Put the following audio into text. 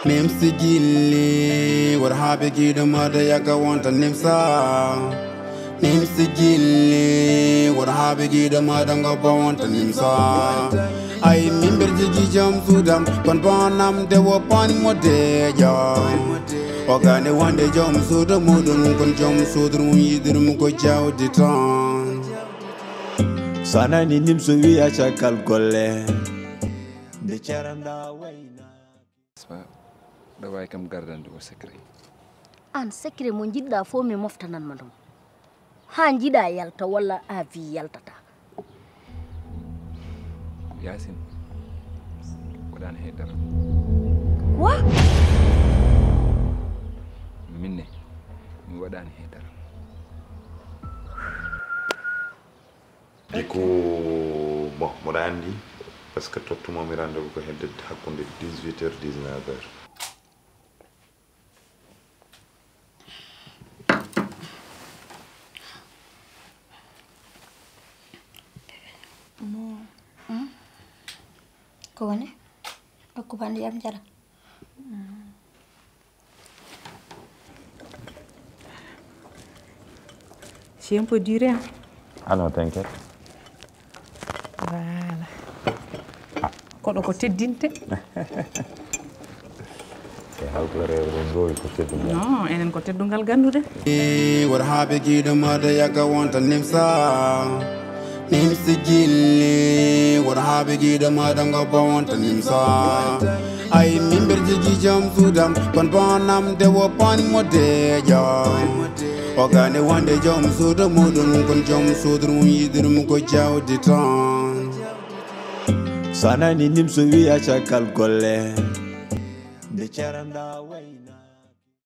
Nimsi gilli warhabe gido mada yaga wanta nimsa. Nimsi gilli warhabe gido mada ngoba wanta nimsa. Ay mimber jigi jam sudam kon bonam de wopan modeja. Ogane wande jam sudam mudum kon jam sudum yidirum ko jawdi tan. Sana ni nimso wi acha kal golle de charanda wayna da way kam gardan do secret an secret mo jidda fo mi moftanan ma dum ha jida yalta wala avi yaltata yasin wadan hedar wa minne mi wadan hedar Dico bon moɗa andi parce que tottumomi rendez-vous ko hedde hakkunde 18h 19h. Ko woni ko bandi am jara c'est un peu duré hein? Ah non, t'inquiète. Voilà koɗo ko teddinte non enen ko teddungal gandude warhabe gido mada yaga wanta nimsa. Nimsi gilli warhabe gido mada ngoba wanta nimsa. Ay mimber jigi jam sudam kon bonam de wopan modeja. Ogane wande jam sudam mudum kon jam sudum yidirum ko jawdi tan. Sana ni nimso wi acha kal golle de charanda wayna